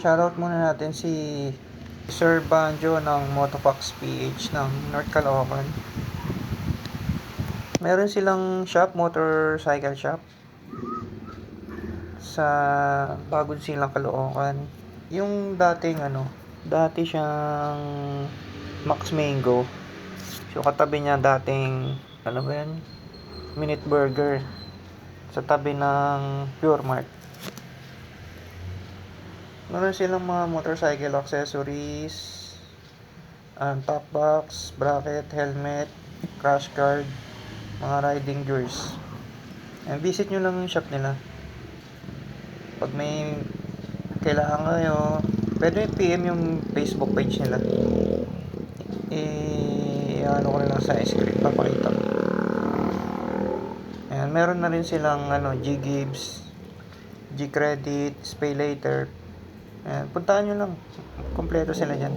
Shoutout muna natin si Sir Banjo ng Motopax PH ng North Caloocan. Meron silang shop, motorcycle shop sa Bagong Silang, Caloocan. Yung dati siyang Max Mango. So katabi niya dating, Minute Burger sa tabi ng Pure Mart. Meron silang mga motorcycle accessories, top box, bracket, helmet, crash guard, mga riding gears. Visit nyo lang yung shop nila. Pag may kailangan kayo, pwede PM yung Facebook page nila. Ano ko na lang sa script, papakita ko. Ayan, meron na rin silang G-Gibbs, G-Credit, Pay Later. Ayan, puntaan nyo lang. Kompleto sila dyan.